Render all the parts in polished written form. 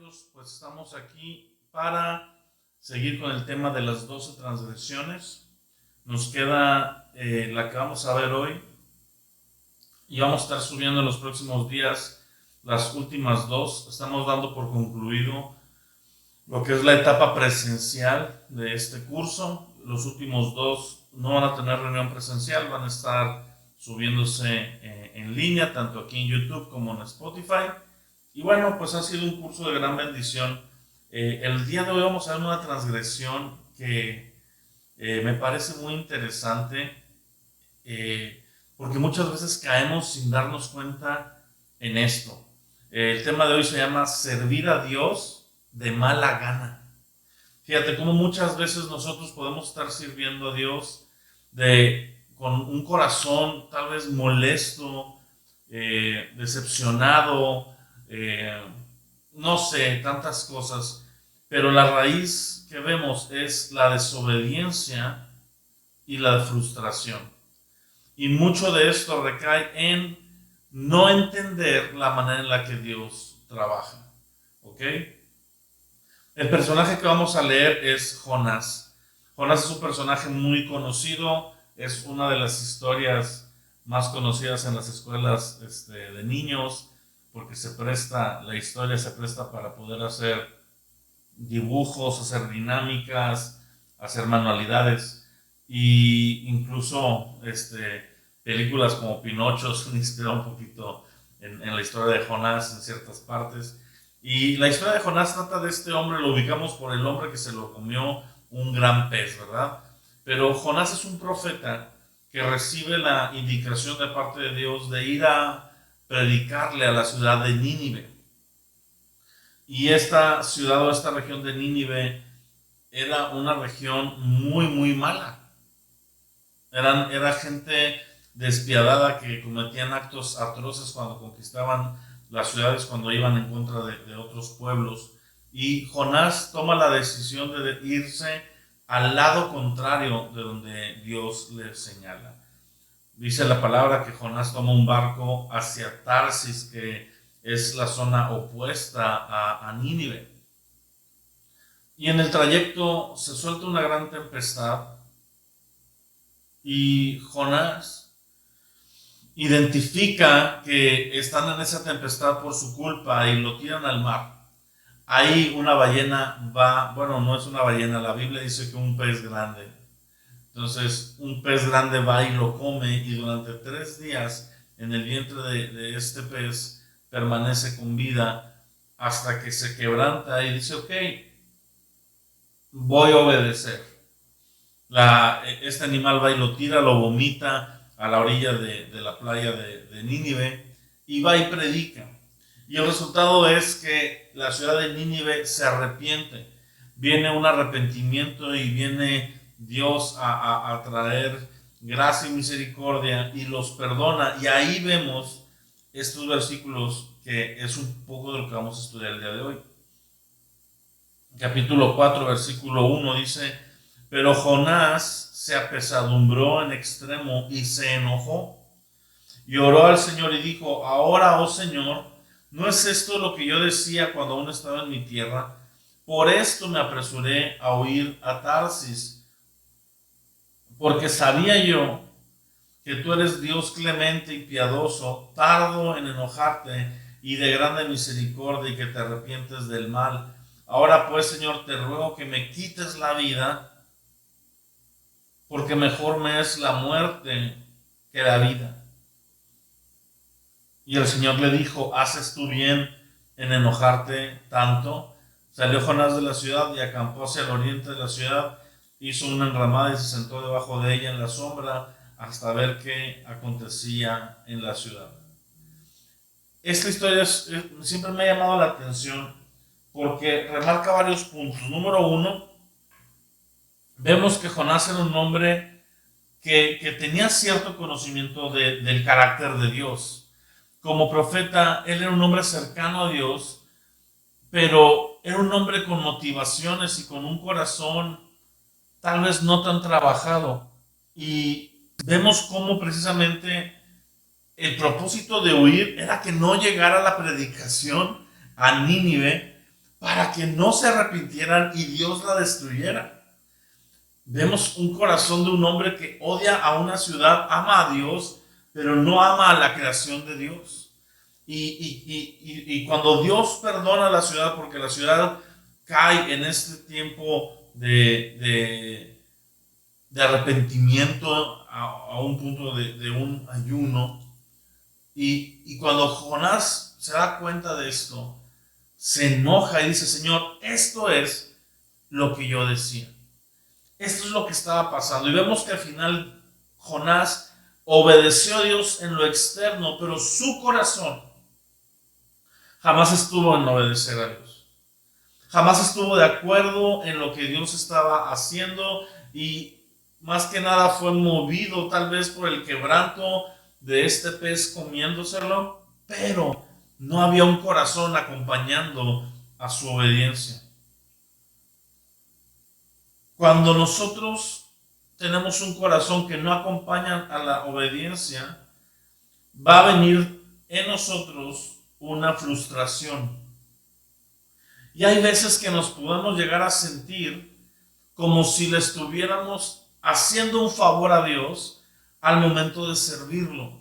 amigos, pues estamos aquí para seguir con el tema de las 12 transgresiones. Nos queda la que vamos a ver hoy y vamos a estar subiendo en los próximos días las últimas dos. Estamos dando por concluido lo que es la etapa presencial de este curso. Los últimos dos no van a tener reunión presencial, van a estar subiéndose en línea, tanto aquí en YouTube como en Spotify. Y bueno, pues ha sido un curso de gran bendición. El día de hoy vamos a ver una transgresión que me parece muy interesante, porque muchas veces caemos sin darnos cuenta en esto. El tema de hoy se llama servir a Dios de mala gana. Fíjate cómo muchas veces nosotros podemos estar sirviendo a Dios con un corazón tal vez molesto, decepcionado, no sé, tantas cosas, pero la raíz que vemos es la desobediencia y la frustración. Y mucho de esto recae en no entender la manera en la que Dios trabaja. ¿Ok? El personaje que vamos a leer es Jonás. Jonás es un personaje muy conocido, es una de las historias más conocidas en las escuelas de niños, porque la historia se presta para poder hacer dibujos, hacer dinámicas, hacer manualidades, y incluso películas como Pinocho se han inspirado un poquito en la historia de Jonás en ciertas partes. Y la historia de Jonás trata de este hombre, lo ubicamos por el hombre que se lo comió un gran pez, ¿verdad? Pero Jonás es un profeta que recibe la indicación de parte de Dios de ir a predicarle a la ciudad de Nínive. Y esta ciudad o esta región de Nínive era una región muy, muy mala. Era gente despiadada que cometían actos atroces cuando conquistaban las ciudades, cuando iban en contra de otros pueblos. Y Jonás toma la decisión de irse al lado contrario de donde Dios le señala. Dice la palabra que Jonás toma un barco hacia Tarsis, que es la zona opuesta a Nínive. Y en el trayecto se suelta una gran tempestad y Jonás identifica que están en esa tempestad por su culpa y lo tiran al mar. Ahí una ballena bueno, no es una ballena, la Biblia dice que un pez grande. Entonces un pez grande va y lo come, y durante 3 días en el vientre de este pez permanece con vida hasta que se quebranta y dice: ok, voy a obedecer. Este animal va y lo tira, lo vomita a la orilla de la playa de Nínive, y va y predica. Y el resultado es que la ciudad de Nínive se arrepiente. Viene un arrepentimiento y viene Dios a traer gracia y misericordia y los perdona. Y ahí vemos estos versículos, que es un poco de lo que vamos a estudiar el día de hoy. Capítulo 4, versículo 1 dice: pero Jonás se apesadumbró en extremo y se enojó, y oró al Señor y dijo: ahora, oh Señor, ¿no es esto lo que yo decía cuando aún estaba en mi tierra? Por esto me apresuré a huir a Tarsis, porque sabía yo que tú eres Dios clemente y piadoso, tardo en enojarte y de grande misericordia, y que te arrepientes del mal. Ahora pues, Señor, te ruego que me quites la vida, porque mejor me es la muerte que la vida. Y el Señor le dijo: ¿haces tú bien en enojarte tanto? Salió Jonás de la ciudad y acampó hacia el oriente de la ciudad, hizo una enramada y se sentó debajo de ella en la sombra hasta ver qué acontecía en la ciudad. Esta historia siempre me ha llamado la atención porque remarca varios puntos. Número 1, vemos que Jonás era un hombre que tenía cierto conocimiento del carácter de Dios. Como profeta, él era un hombre cercano a Dios, pero era un hombre con motivaciones y con un corazón tal vez no tan trabajado. Y vemos cómo precisamente el propósito de huir era que no llegara la predicación a Nínive, para que no se arrepintieran y Dios la destruyera. Vemos un corazón de un hombre que odia a una ciudad, ama a Dios, pero no ama a la creación de Dios. Y cuando Dios perdona a la ciudad, porque la ciudad cae en este tiempo de arrepentimiento a un punto de un ayuno, y cuando Jonás se da cuenta de esto, se enoja y dice: Señor, esto es lo que yo decía. Esto es lo que estaba pasando. Y vemos que al final Jonás obedeció a Dios en lo externo, pero su corazón jamás estuvo en obedecer a Dios. Jamás estuvo de acuerdo en lo que Dios estaba haciendo, y más que nada fue movido tal vez por el quebranto de este pez comiéndoselo, pero no había un corazón acompañando a su obediencia. Cuando nosotros tenemos un corazón que no acompaña a la obediencia, va a venir en nosotros una frustración. Y hay veces que nos podemos llegar a sentir como si le estuviéramos haciendo un favor a Dios al momento de servirlo.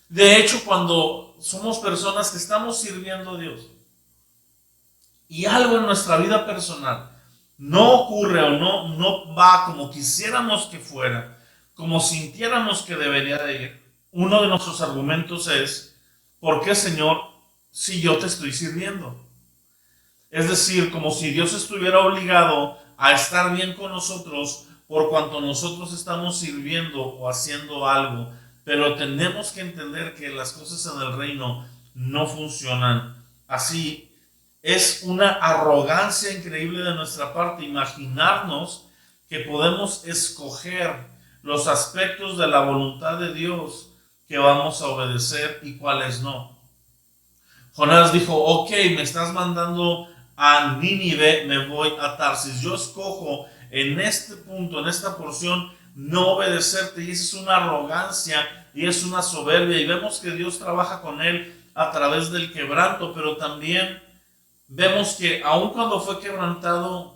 De hecho, cuando somos personas que estamos sirviendo a Dios y algo en nuestra vida personal no ocurre o no va como quisiéramos que fuera, como sintiéramos que debería de ir, uno de nuestros argumentos es: ¿por qué, Señor, si yo te estoy sirviendo? Es decir, como si Dios estuviera obligado a estar bien con nosotros por cuanto nosotros estamos sirviendo o haciendo algo. Pero tenemos que entender que las cosas en el reino no funcionan así. Es una arrogancia increíble de nuestra parte imaginarnos que podemos escoger los aspectos de la voluntad de Dios que vamos a obedecer y cuáles no. Jonás dijo: ok, me estás mandando a Nínive, me voy a Tarsis. Yo escojo en este punto, en esta porción, no obedecerte. Y esa es una arrogancia y es una soberbia. Y vemos que Dios trabaja con él a través del quebranto, pero también vemos que aun cuando fue quebrantado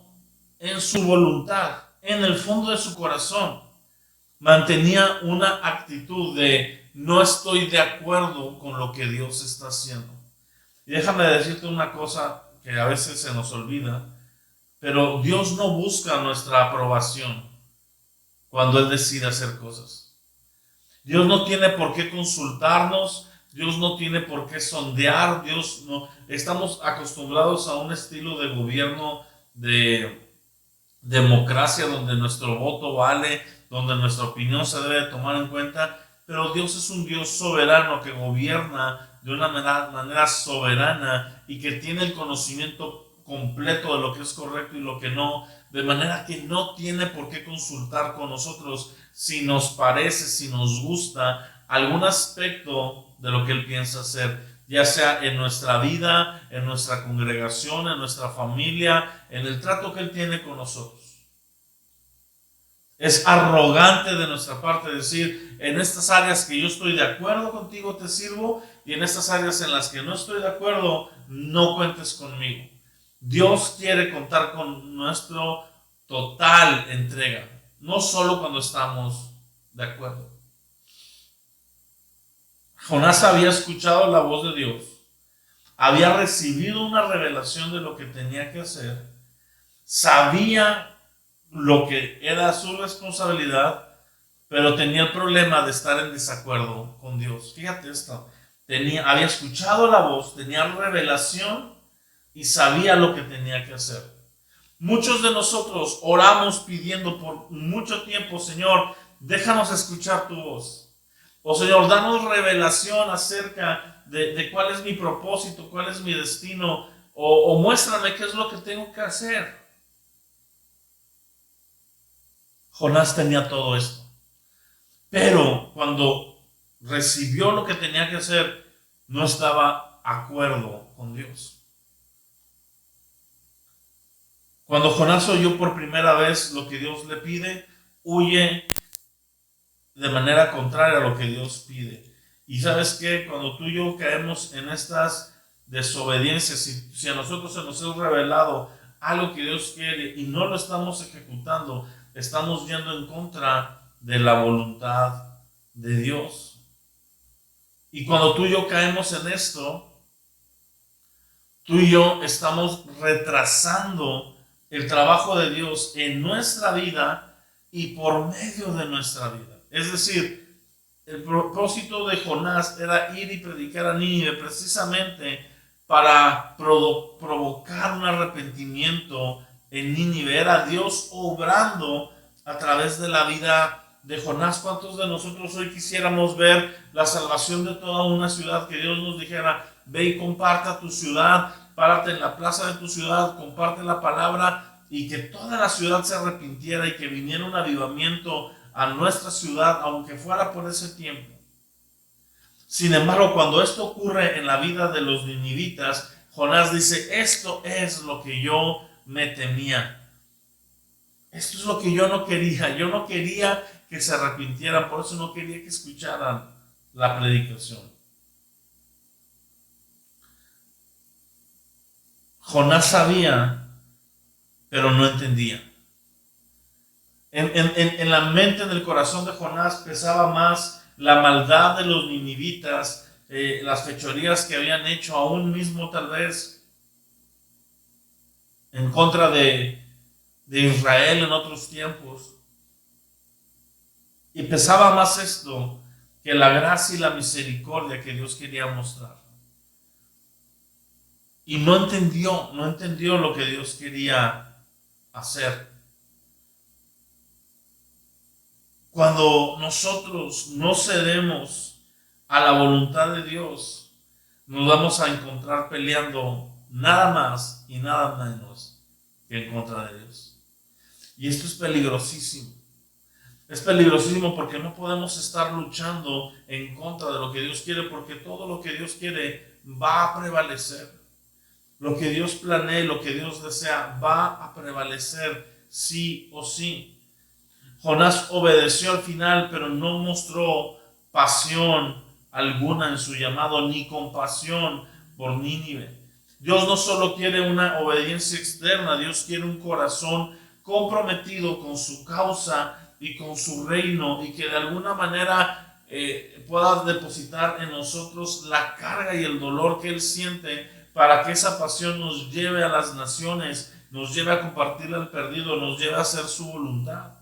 en su voluntad, en el fondo de su corazón, mantenía una actitud de: no estoy de acuerdo con lo que Dios está haciendo. Y déjame decirte una cosa que a veces se nos olvida, pero Dios no busca nuestra aprobación cuando Él decide hacer cosas. Dios no tiene por qué consultarnos, Dios no tiene por qué sondear, Dios no. Estamos acostumbrados a un estilo de gobierno de democracia donde nuestro voto vale, donde nuestra opinión se debe tomar en cuenta, pero Dios es un Dios soberano que gobierna de una manera soberana y que tiene el conocimiento completo de lo que es correcto y lo que no, de manera que no tiene por qué consultar con nosotros si nos parece, si nos gusta algún aspecto de lo que Él piensa hacer, ya sea en nuestra vida, en nuestra congregación, en nuestra familia, en el trato que Él tiene con nosotros. Es arrogante de nuestra parte decir: en estas áreas que yo estoy de acuerdo contigo te sirvo, y en estas áreas en las que no estoy de acuerdo no cuentes conmigo. Dios quiere contar con nuestro total entrega, no solo cuando estamos de acuerdo. Jonás había escuchado la voz de Dios, había recibido una revelación de lo que tenía que hacer, sabía lo que era su responsabilidad, pero tenía el problema de estar en desacuerdo con Dios. Fíjate esto: había escuchado la voz, tenía revelación y sabía lo que tenía que hacer. Muchos de nosotros oramos pidiendo por mucho tiempo: Señor, déjanos escuchar tu voz. O Señor, danos revelación acerca de cuál es mi propósito, cuál es mi destino, o muéstrame qué es lo que tengo que hacer. Jonás tenía todo esto, pero cuando recibió lo que tenía que hacer, no estaba de acuerdo con Dios. Cuando Jonás oyó por primera vez lo que Dios le pide, huye de manera contraria a lo que Dios pide. Y sabes qué, cuando tú y yo caemos en estas desobediencia, si a nosotros se nos es revelado algo que Dios quiere y no lo estamos ejecutando, estamos yendo en contra de la voluntad de Dios. Y cuando tú y yo caemos en esto, tú y yo estamos retrasando el trabajo de Dios en nuestra vida y por medio de nuestra vida. Es decir, el propósito de Jonás era ir y predicar a Nínive precisamente para provocar un arrepentimiento en Nínive. Era Dios obrando a través de la vida de Jonás. ¿Cuántos de nosotros hoy quisiéramos ver la salvación de toda una ciudad? Que Dios nos dijera: ve y comparte a tu ciudad, párate en la plaza de tu ciudad, comparte la palabra, y que toda la ciudad se arrepintiera y que viniera un avivamiento a nuestra ciudad, aunque fuera por ese tiempo. Sin embargo, cuando esto ocurre en la vida de los ninivitas, Jonás dice: esto es lo que yo me temía. Esto es lo que yo no quería. Yo no quería que se arrepintieran, por eso no quería que escucharan la predicación. Jonás sabía, pero no entendía. En la mente, en el corazón de Jonás pesaba más la maldad de los ninivitas, las fechorías que habían hecho, aún mismo tal vez en contra de Israel en otros tiempos. Y pesaba más esto que la gracia y la misericordia que Dios quería mostrar. Y no entendió lo que Dios quería hacer. Cuando nosotros no cedemos a la voluntad de Dios, nos vamos a encontrar peleando nada más y nada menos que en contra de Dios. Y esto es peligrosísimo. Es peligrosísimo porque no podemos estar luchando en contra de lo que Dios quiere, porque todo lo que Dios quiere va a prevalecer. Lo que Dios planea, lo que Dios desea, va a prevalecer sí o sí. Jonás obedeció al final, pero no mostró pasión alguna en su llamado, ni compasión por Nínive. Dios no solo quiere una obediencia externa, Dios quiere un corazón comprometido con su causa y con su reino, y que de alguna manera pueda depositar en nosotros la carga y el dolor que Él siente, para que esa pasión nos lleve a las naciones, nos lleve a compartirle al perdido, nos lleve a hacer su voluntad.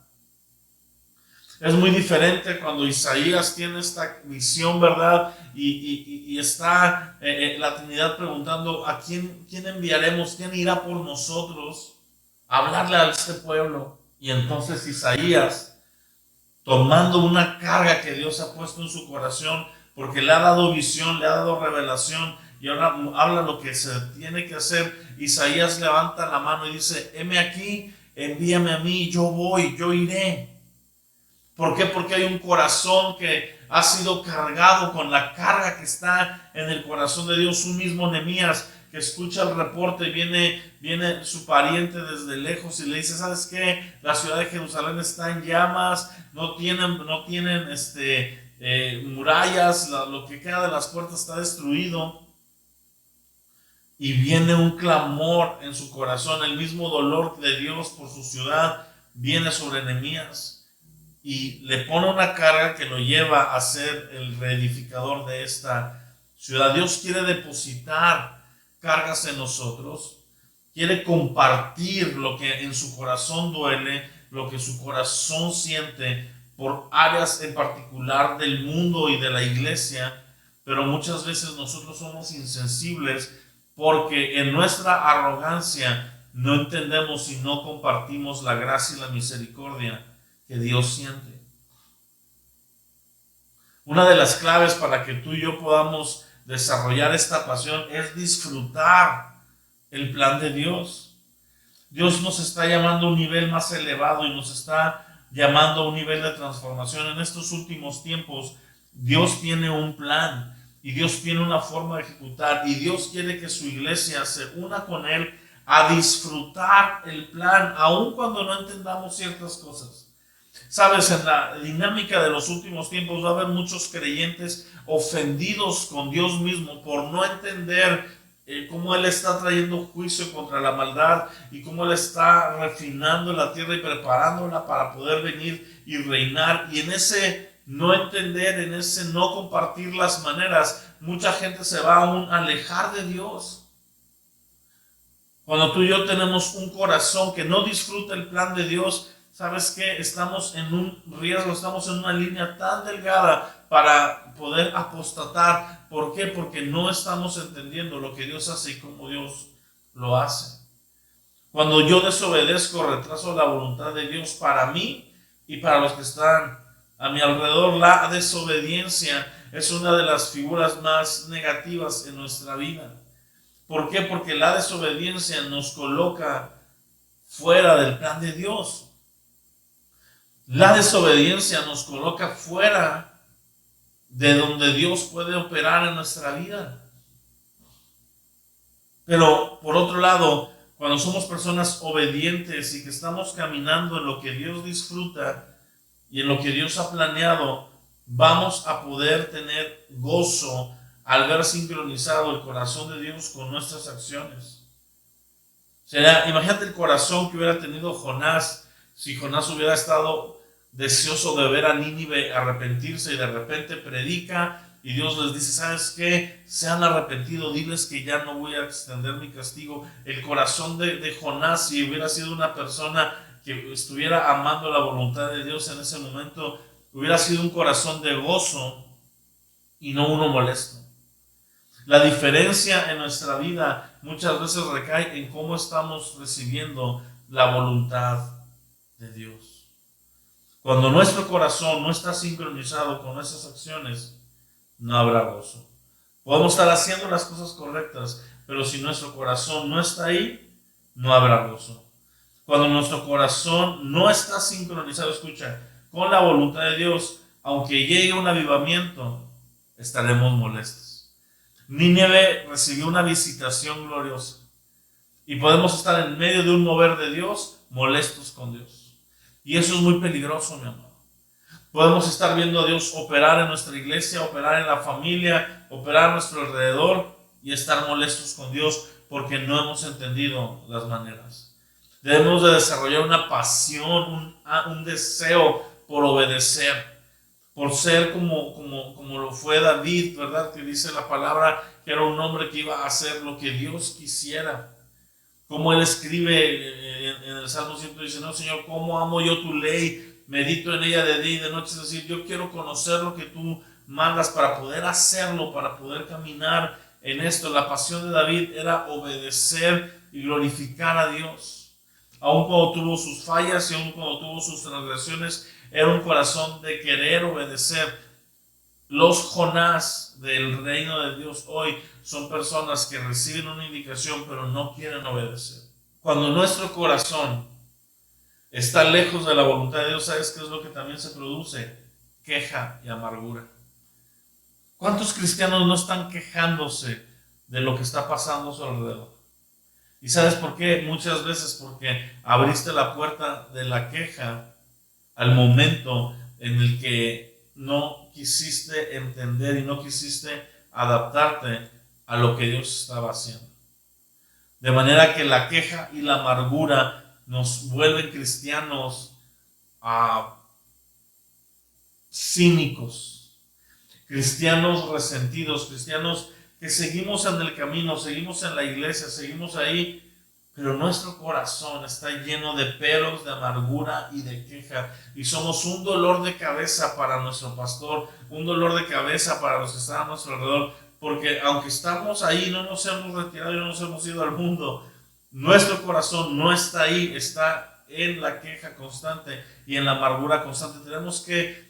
Es muy diferente cuando Isaías tiene esta visión, ¿verdad? Y está la Trinidad preguntando: ¿a quién enviaremos? ¿Quién irá por nosotros a hablarle a este pueblo? Y entonces Isaías, tomando una carga que Dios ha puesto en su corazón, porque le ha dado visión, le ha dado revelación, y ahora habla lo que se tiene que hacer. Isaías levanta la mano y dice: heme aquí, envíame a mí, yo voy, yo iré. ¿Por qué? Porque hay un corazón que ha sido cargado con la carga que está en el corazón de Dios. Un mismo Nehemías que escucha el reporte, viene su pariente desde lejos y le dice: ¿sabes qué? La ciudad de Jerusalén está en llamas, no tienen murallas, lo que queda de las puertas está destruido. Y viene un clamor en su corazón, el mismo dolor de Dios por su ciudad viene sobre Nehemías. Y le pone una carga que lo lleva a ser el reedificador de esta ciudad. Dios quiere depositar cargas en nosotros, quiere compartir lo que en su corazón duele, lo que su corazón siente por áreas en particular del mundo y de la iglesia, pero muchas veces nosotros somos insensibles porque en nuestra arrogancia no entendemos y no compartimos la gracia y la misericordia que Dios siente. Una de las claves para que tú y yo podamos desarrollar esta pasión es disfrutar el plan de Dios. Dios nos está llamando a un nivel más elevado y nos está llamando a un nivel de transformación. En estos últimos tiempos, Dios tiene un plan y Dios tiene una forma de ejecutar, y Dios quiere que su iglesia se una con Él a disfrutar el plan, aun cuando no entendamos ciertas cosas. Sabes, en la dinámica de los últimos tiempos va a haber muchos creyentes ofendidos con Dios mismo por no entender cómo Él está trayendo juicio contra la maldad y cómo Él está refinando la tierra y preparándola para poder venir y reinar. Y en ese no entender, en ese no compartir las maneras, mucha gente se va aún a alejar de Dios. Cuando tú y yo tenemos un corazón que no disfruta el plan de Dios, ¿sabes qué? Estamos en un riesgo, estamos en una línea tan delgada para poder apostatar. ¿Por qué? Porque no estamos entendiendo lo que Dios hace y cómo Dios lo hace. Cuando yo desobedezco, retraso la voluntad de Dios para mí y para los que están a mi alrededor. La desobediencia es una de las figuras más negativas en nuestra vida. ¿Por qué? Porque la desobediencia nos coloca fuera del plan de Dios. La desobediencia nos coloca fuera de donde Dios puede operar en nuestra vida. Pero por otro lado, cuando somos personas obedientes y que estamos caminando en lo que Dios disfruta y en lo que Dios ha planeado, vamos a poder tener gozo al ver sincronizado el corazón de Dios con nuestras acciones. Imagínate el corazón que hubiera tenido Jonás si Jonás hubiera estado deseoso de ver a Nínive arrepentirse y de repente predica y Dios les dice, ¿sabes qué? Se han arrepentido, diles que ya no voy a extender mi castigo. El corazón de Jonás, si hubiera sido una persona que estuviera amando la voluntad de Dios en ese momento, hubiera sido un corazón de gozo y no uno molesto. La diferencia en nuestra vida muchas veces recae en cómo estamos recibiendo la voluntad de Dios. Cuando nuestro corazón no está sincronizado con nuestras acciones, no habrá gozo. Podemos estar haciendo las cosas correctas, pero si nuestro corazón no está ahí, no habrá gozo. Cuando nuestro corazón no está sincronizado, escucha, con la voluntad de Dios, aunque llegue un avivamiento, estaremos molestos. Nínive recibió una visitación gloriosa y podemos estar en medio de un mover de Dios molestos con Dios, y eso es muy peligroso, mi amado. Podemos estar viendo a Dios operar en nuestra iglesia, operar en la familia, operar a nuestro alrededor y estar molestos con Dios porque no hemos entendido las maneras. Debemos de desarrollar una pasión, un deseo por obedecer, por ser como lo fue David, ¿verdad? Que dice la palabra que era un hombre que iba a hacer lo que Dios quisiera. Como él escribe en el Salmo 119, Señor, cómo amo yo tu ley, medito en ella de día y de noche. Es decir, yo quiero conocer lo que tú mandas para poder hacerlo, para poder caminar en esto. La pasión de David era obedecer y glorificar a Dios. Aun cuando tuvo sus fallas y aun cuando tuvo sus transgresiones, era un corazón de querer obedecer. Los Jonás del reino de Dios hoy son personas que reciben una indicación pero no quieren obedecer. Cuando nuestro corazón está lejos de la voluntad de Dios, ¿sabes qué es lo que también se produce? Queja y amargura. ¿Cuántos cristianos no están quejándose de lo que está pasando a su alrededor? ¿Y sabes por qué? Muchas veces porque abriste la puerta de la queja al momento en el que no quisiste entender y no quisiste adaptarte a lo que Dios estaba haciendo. De manera que la queja y la amargura nos vuelven cristianos cínicos, cristianos resentidos, cristianos que seguimos en el camino, seguimos en la iglesia, seguimos ahí, pero nuestro corazón está lleno de peros, de amargura y de queja. Y somos un dolor de cabeza para nuestro pastor, un dolor de cabeza para los que están a nuestro alrededor. Porque aunque estamos ahí, no nos hemos retirado y no nos hemos ido al mundo. Nuestro corazón no está ahí, está en la queja constante y en la amargura constante. Tenemos que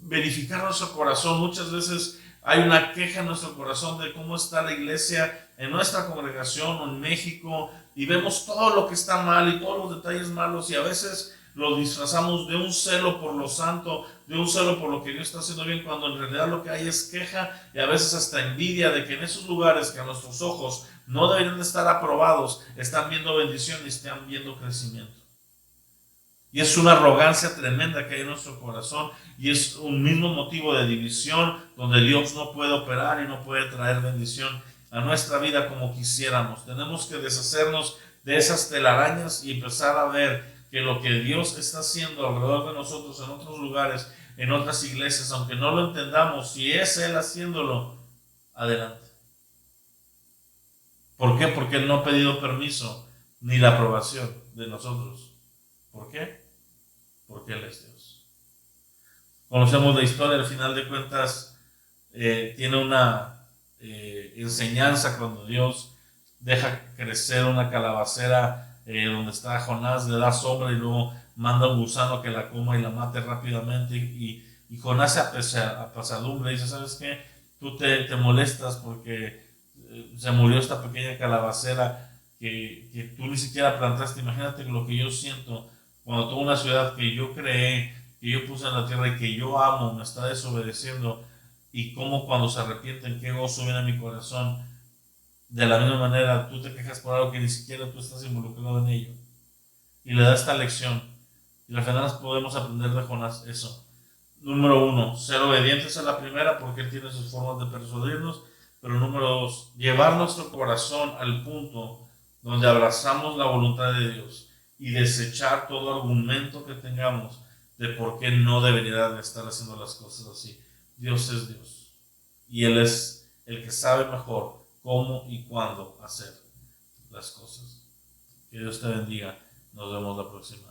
verificar nuestro corazón. Muchas veces hay una queja en nuestro corazón de cómo está la iglesia en nuestra congregación o en México, y vemos todo lo que está mal y todos los detalles malos, y a veces lo disfrazamos de un celo por lo santo, de un celo por lo que Dios está haciendo bien, cuando en realidad lo que hay es queja y a veces hasta envidia de que en esos lugares que a nuestros ojos no deberían de estar aprobados, están viendo bendición y están viendo crecimiento. Y es una arrogancia tremenda que hay en nuestro corazón, y es un mismo motivo de división donde Dios no puede operar y no puede traer bendición. a nuestra vida como quisiéramos. Tenemos que deshacernos de esas telarañas y empezar a ver que lo que Dios está haciendo alrededor de nosotros, en otros lugares, en otras iglesias, aunque no lo entendamos, si es Él haciéndolo, adelante. ¿Por qué? Porque Él no ha pedido permiso ni la aprobación de nosotros. ¿Por qué? Porque Él es Dios. Conocemos la historia, al final de cuentas, tiene una enseñanza cuando Dios deja crecer una calabacera donde está Jonás, le da sombra y luego manda un gusano que la coma y la mate rápidamente. Y Jonás se apesadumbre y dice: ¿sabes qué? Tú te molestas porque se murió esta pequeña calabacera que tú ni siquiera plantaste. Imagínate lo que yo siento cuando toda una ciudad que yo creé, que yo puse en la tierra y que yo amo, me está desobedeciendo. Y cómo cuando se arrepienten, qué gozo viene a mi corazón. De la misma manera, tú te quejas por algo que ni siquiera tú estás involucrado en ello. Y le da esta lección. Y al final podemos aprender de Jonás eso. Número uno, ser obedientes a la primera, porque Él tiene sus formas de persuadirnos. Pero número dos, llevar nuestro corazón al punto donde abrazamos la voluntad de Dios y desechar todo argumento que tengamos de por qué no debería de estar haciendo las cosas así. Dios es Dios y Él es el que sabe mejor cómo y cuándo hacer las cosas. Que Dios te bendiga. Nos vemos la próxima.